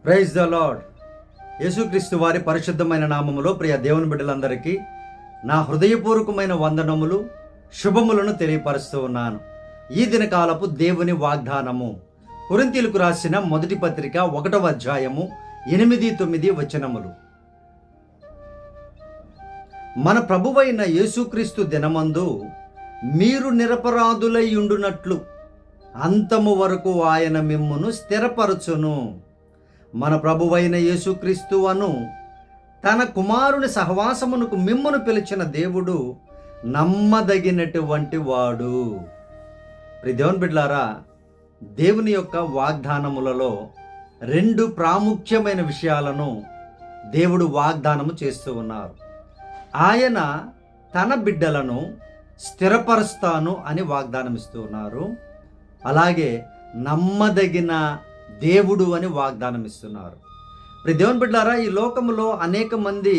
Praise the lord. యేసుక్రీస్తు వారి పరిశుద్ధమైన నామములో ప్రియ దేవుని బిడ్డలందరికీ నా హృదయపూర్వకమైన వందనములు, శుభములను తెలియపరుస్తూ ఉన్నాను. ఈ దినకాలపు దేవుని వాగ్దానము కొరింథీయులకు రాసిన మొదటి పత్రిక 1వ అధ్యాయము 8-9 వచనములు. మన ప్రభువైన యేసుక్రీస్తు దినమందు మీరు నిరపరాధులై ఉండునట్లు అంతము వరకు ఆయన మిమ్మును స్థిరపరచును. మన ప్రభువైన యేసుక్రీస్తు అను తన కుమారుని సహవాసమునకు మిమ్మును పిలిచిన దేవుడు నమ్మదగినటువంటి వాడు. దేవుని బిడ్డలారా, దేవుని యొక్క వాగ్దానములలో 2 ప్రాముఖ్యమైన విషయాలను దేవుడు వాగ్దానము చేస్తూ ఉన్నారు. ఆయన తన బిడ్డలను స్థిరపరుస్తాను అని వాగ్దానం ఇస్తూ ఉన్నారు. అలాగే నమ్మదగిన దేవుడు అని వాగ్దానం ఇస్తున్నారు. దేవుని బిడ్డలారా, ఈ లోకములో అనేక మంది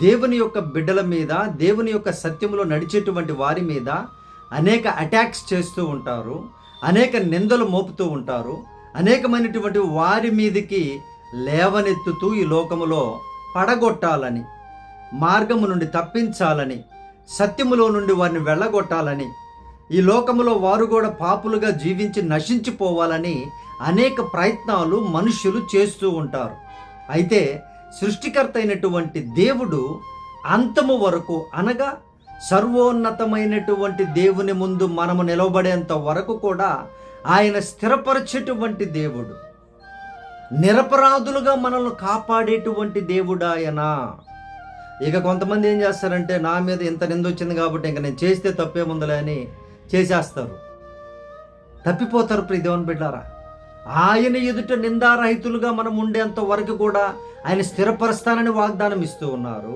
దేవుని యొక్క బిడ్డల మీద, దేవుని యొక్క సత్యములో నడిచేటువంటి వారి మీద అనేక అటాక్స్ చేస్తూ ఉంటారు, అనేక నిందలు మోపుతూ ఉంటారు, అనేకమైనటువంటి వారి మీదకి లేవనెత్తుతూ ఈ లోకములో పడగొట్టాలని, మార్గము నుండి తప్పించాలని, సత్యములో నుండి వారిని వెళ్ళగొట్టాలని, ఈ లోకములో వారు కూడా పాపులుగా జీవించి నశించిపోవాలని అనేక ప్రయత్నాలు మనుష్యులు చేస్తూ ఉంటారు. అయితే సృష్టికర్త అయినటువంటి దేవుడు అంతము వరకు, అనగా సర్వోన్నతమైనటువంటి దేవుని ముందు మనము నిలవబడేంత వరకు కూడా ఆయన స్థిరపరిచేటువంటి దేవుడు, నిరపరాధులుగా మనల్ని కాపాడేటువంటి దేవుడు ఆయన. ఇక కొంతమంది ఏం చేస్తారంటే, నా మీద ఇంత నింద వచ్చింది కాబట్టి ఇంకా నేను చేస్తే తప్పేముందలే అని చేసేస్తారు, తప్పిపోతారు. దేవుని బిడ్డారా, ఆయన ఎదుట నిందారహితులుగా మనం ఉండేంత వరకు కూడా ఆయన స్థిరపరుస్తానని వాగ్దానం ఇస్తూ ఉన్నారు.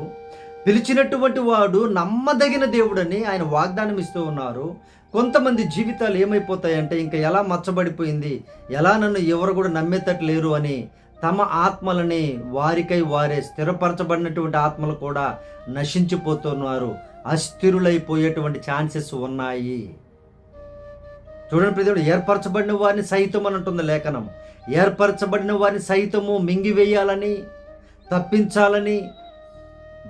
పిలిచినటువంటి వాడు నమ్మదగిన దేవుడని ఆయన వాగ్దానం ఇస్తూ ఉన్నారు. కొంతమంది జీవితాలు ఏమైపోతాయంటే, ఇంకా ఎలా మచ్చబడిపోయింది, ఎలా నన్ను ఎవరు కూడా నమ్మేటట్టు లేరు అని తమ ఆత్మలని వారికై వారే స్థిరపరచబడినటువంటి ఆత్మలు కూడా నశించిపోతున్నారు, అస్థిరులైపోయేటువంటి ఛాన్సెస్ ఉన్నాయి. చూడండి ప్రియదేవుడు, ఏర్పరచబడిన వారిని సైతం అని అంటుంది లేఖనం. ఏర్పరచబడిన వారిని సైతము మింగివేయాలని, తప్పించాలని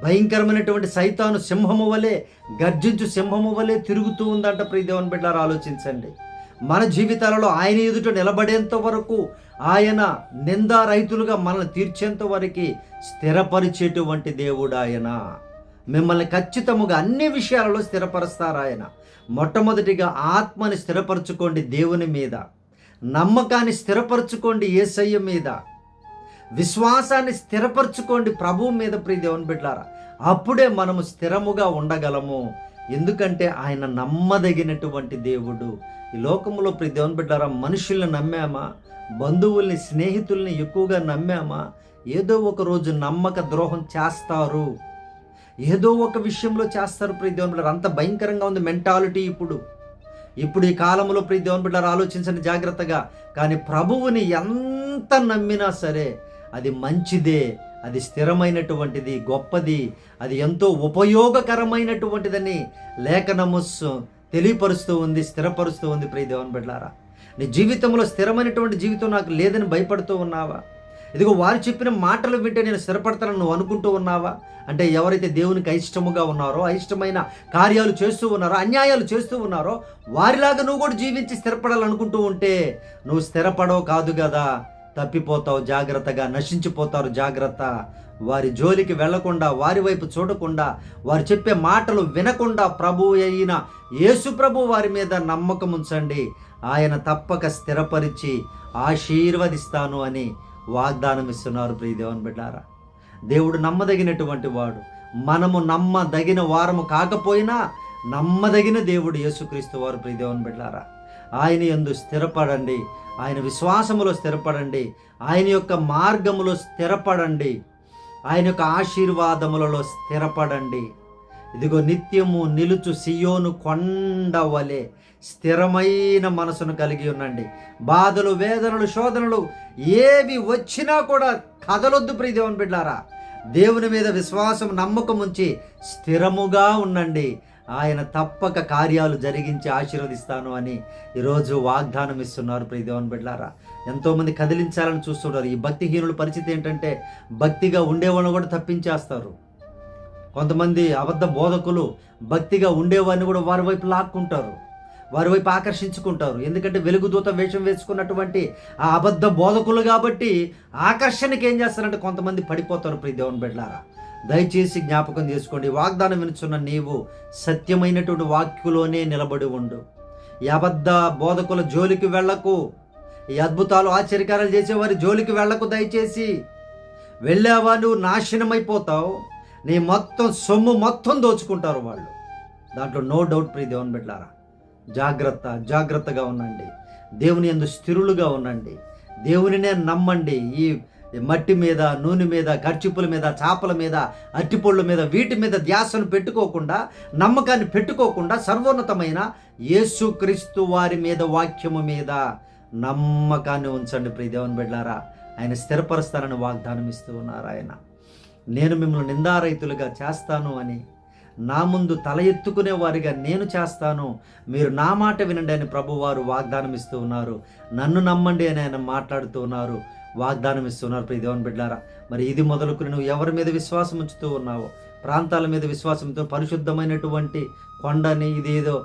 భయంకరమైనటువంటి సైతాను సింహము వలె, గర్జించు సింహము వలె తిరుగుతూ ఉందంట. ప్రియదేవుని బిడ్డలారా, ఆలోచించండి. మన జీవితాలలో ఆయన ఎదుట నిలబడేంత వరకు, ఆయన నిందారహితులుగా మనల్ని తీర్చేంత వరకు స్థిరపరిచేటువంటి దేవుడు ఆయన. మిమ్మల్ని ఖచ్చితముగా అన్ని విషయాలలో స్థిరపరుస్తారు ఆయన. మొట్టమొదటిగా ఆత్మని స్థిరపరచుకోండి దేవుని మీద, నమ్మకాన్ని స్థిరపరచుకోండి యేసయ్య మీద, విశ్వాసాన్ని స్థిరపరచుకోండి ప్రభువు మీద. ప్రియ దేవుని బిడ్డలారా, అప్పుడే మనము స్థిరముగా ఉండగలము. ఎందుకంటే ఆయన నమ్మదగినటువంటి దేవుడు. ఈ లోకంలో ప్రియ దేవుని బిడ్డలారా, మనుషుల్ని నమ్మామా, బంధువుల్ని, స్నేహితుల్ని ఎక్కువగా నమ్మామా, ఏదో ఒక రోజు నమ్మక ద్రోహం చేస్తారు, ఏదో ఒక విషయంలో చేస్తారు. ప్రియ దేవుని బిడ్డలారా, అంత భయంకరంగా ఉంది మెంటాలిటీ ఇప్పుడు ఈ కాలంలో. ప్రియ దేవుని బిడ్డలారా, ఆలోచించండి జాగ్రత్తగా. కానీ ప్రభువుని ఎంత నమ్మినా సరే అది మంచిదే, అది స్థిరమైనటువంటిది, గొప్పది, అది ఎంతో ఉపయోగకరమైనటువంటిదని లేఖనము తెలియపరుస్తూ ఉంది, స్థిరపరుస్తూ ఉంది. ప్రియ దేవుని బిడ్డలారా, నీ జీవితంలో స్థిరమైనటువంటి జీవితం నాకు లేదని భయపడుతూ ఉన్నావా? ఇదిగో వారు చెప్పిన మాటలు వింటే నేను స్థిరపడతానని నువ్వు అనుకుంటూ ఉన్నావా? అంటే ఎవరైతే దేవునికి అయిష్టముగా ఉన్నారో, అయిష్టమైన కార్యాలు చేస్తూ ఉన్నారో, అన్యాయాలు చేస్తూ ఉన్నారో, వారిలాగా నువ్వు కూడా జీవించి స్థిరపడాలనుకుంటూ ఉంటే నువ్వు స్థిరపడవు కాదు కదా, తప్పిపోతావు. జాగ్రత్తగా, నశించిపోతారు. జాగ్రత్త. వారి జోలికి వెళ్లకుండా, వారి వైపు చూడకుండా, వారు చెప్పే మాటలు వినకుండా ప్రభువు అయిన యేసు ప్రభు వారి మీద నమ్మకం ఉంచండి. ఆయన తప్పక స్థిరపరిచి ఆశీర్వదిస్తాను అని వాగ్దానం ఇస్తున్నారు. ప్రియ దేవుని బిడ్డారా, దేవుడు నమ్మదగినటువంటి వాడు. మనము నమ్మదగిన వారము కాకపోయినా నమ్మదగిన దేవుడు యేసుక్రీస్తు వారు. ప్రియ దేవుని బిడ్డారా, ఆయన యందు స్థిరపడండి, ఆయన విశ్వాసములో స్థిరపడండి, ఆయన యొక్క మార్గములో స్థిరపడండి, ఆయన యొక్క ఆశీర్వాదములలో స్థిరపడండి. ఇదిగో నిత్యము నిలుచు సియోను కొండ వలె స్థిరమైన మనసును కలిగి ఉండండి. బాధలు, వేదనలు, శోధనలు ఏవి వచ్చినా కూడా కదలొద్దు. ప్రియ దేవుని బిడ్డలారా, దేవుని మీద విశ్వాసం, నమ్మకం ఉంచి స్థిరముగా ఉండండి. ఆయన తప్పక కార్యాలు జరిగించి ఆశీర్వదిస్తాను అని ఈరోజు వాగ్దానం ఇస్తున్నారు. ప్రియ దేవుని బిడ్డలారా, ఎంతోమంది కదిలించాలని చూస్తుంటారు. ఈ భక్తిహీనుల పరిస్థితి ఏంటంటే భక్తిగా ఉండేవాళ్ళని కూడా తప్పించేస్తారు. కొంతమంది అబద్ధ బోధకులు భక్తిగా ఉండేవాడిని కూడా వారి వైపు లాక్కుంటారు, వారి వైపు ఆకర్షించుకుంటారు. ఎందుకంటే వెలుగుదూత వేషం వేసుకున్నటువంటి ఆ అబద్ధ బోధకులు కాబట్టి ఆకర్షణకి ఏం చేస్తారంటే కొంతమంది పడిపోతారు. ప్రియ దేవుని బిడ్డలారా, దయచేసి జ్ఞాపకం చేసుకోండి. వాగ్దానం వినుచున్న నీవు సత్యమైనటువంటి వాక్యులోనే నిలబడి ఉండు. ఈ అబద్ధ బోధకుల జోలికి వెళ్ళకు. ఈ అద్భుతాలు ఆశ్చర్యకారాలు చేసేవారి జోలికి వెళ్ళకు. దయచేసి వెళ్ళావా నువ్వు నాశనమైపోతావు. నీ మొత్తం సొమ్ము మొత్తం దోచుకుంటారు వాళ్ళు. దాంట్లో నో డౌట్. ప్రియ దేవుని బిడ్డలారా, జాగ్రత్తగా ఉండండి. దేవుని యందు స్థిరులుగా ఉండండి. దేవునినే నమ్మండి. ఈ మట్టి మీద, నూనె మీద, కర్చీపుల మీద, చాపల మీద, అట్టిపొళ్ళ మీద, వీటి మీద ధ్యాసను పెట్టుకోకుండా, నమ్మకాన్ని పెట్టుకోకుండా సర్వోన్నతమైన యేసుక్రీస్తు వారి మీద, వాక్యము మీద నమ్మకాన్ని ఉంచండి. ప్రియ దేవుని బిడ్డలారా, ఆయన స్థిరపరుస్తానని వాగ్దానం ఇస్తూ ఉన్నారు. ఆయన నేను మిమ్మల్ని నిందారహితులుగా చేస్తాను అని, నా ముందు తల ఎత్తుకునే వారిగా నేను చేస్తాను, మీరు నా మాట వినండి అని ప్రభువారు వాగ్దానం ఇస్తూ ఉన్నారు. నన్ను నమ్మండి అని ఆయన మాట్లాడుతూ ఉన్నారు, వాగ్దానం ఇస్తున్నారు. ప్రియ దేవుని బిడ్డలారా, మరి ఇది మొదలుకుని నువ్వు ఎవరి మీద విశ్వాసం ఉంచుతూ ఉన్నావో, ప్రాంతాల మీద విశ్వాసంతో, పరిశుద్ధమైనటువంటి కొండని, ఇదేదో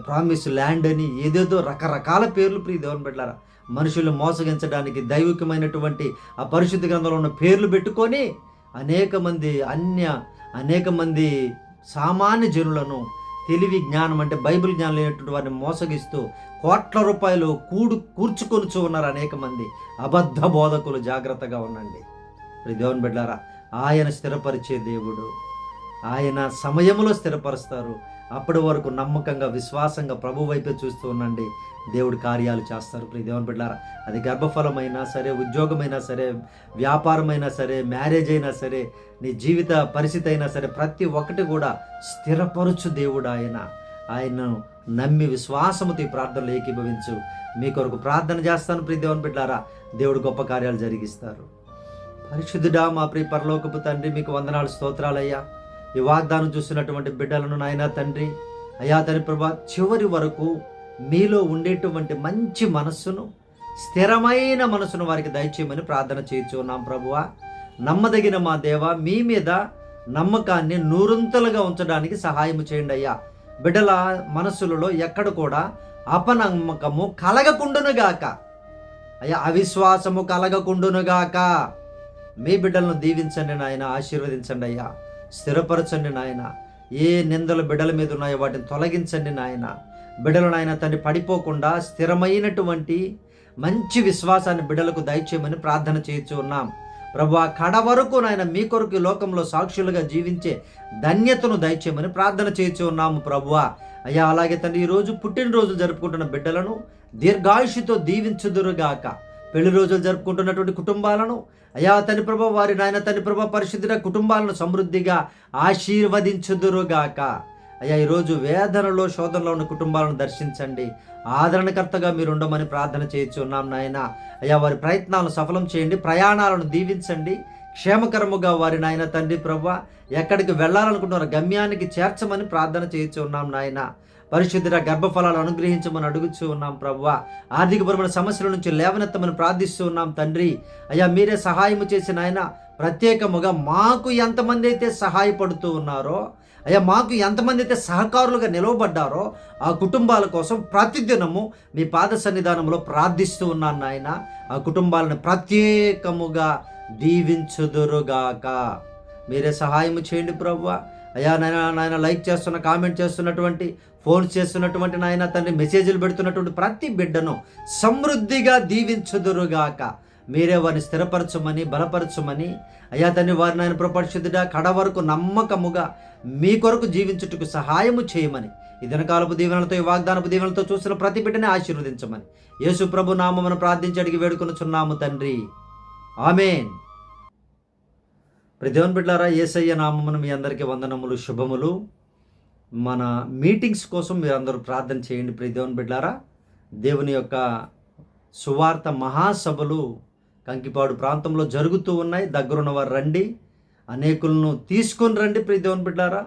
ప్రామిస్ ల్యాండ్ అని, ఏదేదో రకరకాల పేర్లు ప్రియ దేవుని బిడ్డలారా మనుషులు మోసగించడానికి దైవికమైనటువంటి ఆ పరిశుద్ధ గ్రంథంలో ఉన్న పేర్లు పెట్టుకొని అనేక మంది సామాన్య జనులను, తెలివి జ్ఞానం అంటే బైబిల్ జ్ఞానం లేనటువంటి వారిని మోసగిస్తూ కోట్ల రూపాయలు కూర్చుకొనుచు ఉన్నారు అనేక మంది అబద్ధ బోధకులు. జాగ్రత్తగా ఉండండి. దేవుని బిడ్డలారా, ఆయన స్థిరపరిచే దేవుడు. ఆయన సమయంలో స్థిరపరుస్తారు. అప్పటి వరకు నమ్మకంగా, విశ్వాసంగా ప్రభు వైపే చూస్తూ ఉండండి. దేవుడు కార్యాలు చేస్తారు. ప్రియ దేవుని బిడ్డలారా, అది గర్భఫలమైనా సరే, ఉద్యోగమైనా సరే, వ్యాపారమైనా సరే, మ్యారేజ్ అయినా సరే, నీ జీవిత పరిస్థితి అయినా సరే, ప్రతి ఒక్కటి కూడా స్థిరపరచు దేవుడు ఆయన. ఆయనను నమ్మి విశ్వాసముతో ఈ ప్రార్థనలు ఏకీభవించు. మీ కొరకు ప్రార్థన చేస్తాను. ప్రియ దేవుని బిడ్డలారా, దేవుడు గొప్ప కార్యాలు జరిగిస్తారు. పరిశుద్ధుడా, మా ప్రియ పరలోకపు తండ్రి, మీకు వందనాలు, స్తోత్రాలయ్యా. ఈ వాగ్దానం చూస్తున్నటువంటి బిడ్డలను నాయనా తండ్రి, అయ్యా తండ్రి ప్రభా, చివరి వరకు మీలో ఉండేటువంటి మంచి మనస్సును, స్థిరమైన మనసును వారికి దయచేయమని ప్రార్థన చేయించున్నాం. ప్రభువా, నమ్మదగిన మా దేవ, మీ మీద నమ్మకాన్ని నూరంతలుగా ఉంచడానికి సహాయం చేయండి అయ్యా. బిడ్డల మనస్సులలో ఎక్కడ కూడా అపనమ్మకము కలగకుండునుగాక అయ్యా, అవిశ్వాసము కలగకుండునుగాక. మీ బిడ్డలను దీవించండి నాయన, ఆశీర్వదించండి అయ్యా, స్థిరపరచండి నాయన. ఏ నిందలు బిడ్డల మీద ఉన్నాయో వాటిని తొలగించండి నాయన. బిడ్డలు నాయన తండ్రి పడిపోకుండా స్థిరమైనటువంటి మంచి విశ్వాసాన్ని బిడ్డలకు దయచేయమని ప్రార్థన చేయించు ఉన్నాం. ప్రభు, ఆ కడ వరకు నాయన మీ కొరకు లోకంలో సాక్షులుగా జీవించే ధన్యతను దయచేయమని ప్రార్థన చేయించు ఉన్నాము. ప్రభువా అయ్యా, అలాగే తండ్రి ఈరోజు పుట్టినరోజు జరుపుకుంటున్న బిడ్డలను దీర్ఘాయుషుతో దీవించుదురుగాక. పెళ్లి రోజులు జరుపుకుంటున్నటువంటి కుటుంబాలను అయ్యా తండ్రి ప్రభా, వారి నాయన తండ్రి ప్రభా పరిశుద్ధ కుటుంబాలను సమృద్ధిగా ఆశీర్వదించుదురుగాక. అయ్యా, ఈరోజు వేదనలో, శోధనలో ఉన్న కుటుంబాలను దర్శించండి. ఆదరణకర్తగా మీరు ఉండమని ప్రార్థన చేయొచ్చు ఉన్నాం నాయన. అయ్యా, వారి ప్రయత్నాలను సఫలం చేయండి, ప్రయాణాలను దీవించండి, క్షేమకరముగా వారి నాయన తండ్రి ప్రభా ఎక్కడికి వెళ్ళాలనుకుంటున్నారో గమ్యానికి చేర్చమని ప్రార్థన చేయొచ్చు ఉన్నాం నాయన. పరిశుద్ధ గర్భఫలాలు అనుగ్రహించమని అడుగుతూ ఉన్నాం ప్రభువా. ఆర్థికపరమైన సమస్యల నుంచి లేవనెత్తమని ప్రార్థిస్తూ ఉన్నాం తండ్రి. అయ్యా, మీరే సహాయము చేసిన ఆయన, ప్రత్యేకముగా మాకు ఎంతమంది అయితే సహాయపడుతూ ఉన్నారో, అయ్యా మాకు ఎంతమంది అయితే సహకారులుగా నిలవబడ్డారో ఆ కుటుంబాల కోసం ప్రతిదినము మీ పాద సన్నిధానంలో ప్రార్థిస్తూ ఉన్నాను నాయన. ఆ కుటుంబాలను ప్రత్యేకముగా దీవించుదురుగాక. మీరే సహాయం చేయండి ప్రభువా. అయ్యా నాయన లైక్ చేస్తున్న, కామెంట్ చేస్తున్నటువంటి, ఫోన్స్ చేస్తున్నటువంటి నాయన తండ్రి, మెసేజ్లు పెడుతున్నటువంటి ప్రతి బిడ్డను సమృద్ధిగా దీవించుదురుగాక. మీరే వారిని స్థిరపరచమని, బలపరచమని అయ్యా తండ్రి, వారిని ఆయన ప్రపరిశుద్ధుడా కడ వరకు నమ్మకముగా మీ కొరకు జీవించుటకు సహాయము చేయమని, ఈ దినకాలపు దీవెనలతో, ఈ వాగ్దానపు దీవెనలతో చూసిన ప్రతి బిడ్డని ఆశీర్వదించమని యేసు ప్రభు నామమున ప్రార్థించి అడిగి వేడుకొనుచున్నాము తండ్రి, ఆమేన్. దేవుని బిడ్డలారా, యేసయ్య నామమున మీ అందరికీ వందనములు, శుభములు. మన మీటింగ్స్ కోసం మీరందరూ ప్రార్థన చేయండి. దేవుని బిడ్డలారా, దేవుని యొక్క సువార్త మహాసభలు కంకిపాడు ప్రాంతంలో జరుగుతూ ఉన్నాయి. దగ్గరున్న వారు రండి, అనేకులను తీసుకొని రండి. దేవుని బిడ్డలారా,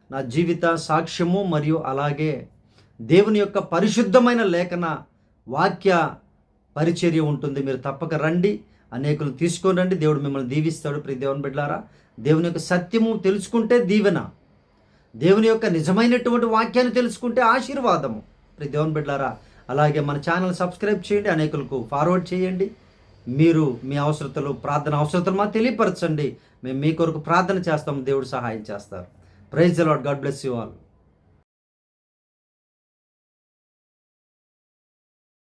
నా జీవిత సాక్ష్యము మరియు అలాగే దేవుని యొక్క పరిశుద్ధమైన లేఖన వాక్య పరిచర్య ఉంటుంది. మీరు తప్పక రండి, అనేకులు తీసుకొని రండి. దేవుడు మిమ్మల్ని దీవిస్తాడు. ప్రియ దేవుని బిడ్డలారా, దేవుని యొక్క సత్యము తెలుసుకుంటే దీవెన, దేవుని యొక్క నిజమైనటువంటి వాక్యాన్ని తెలుసుకుంటే ఆశీర్వాదము. ప్రియ దేవుని బిడ్డలారా, అలాగే మన ఛానల్ సబ్స్క్రైబ్ చేయండి, అనేకులకు ఫార్వర్డ్ చేయండి. మీరు మీ అవసరతలు, ప్రార్థన అవసరతలు మాకు తెలియపరచండి. మేము మీ కొరకు ప్రార్థన చేస్తాం, దేవుడు సహాయం చేస్తారు. Praise the Lord. God bless you all.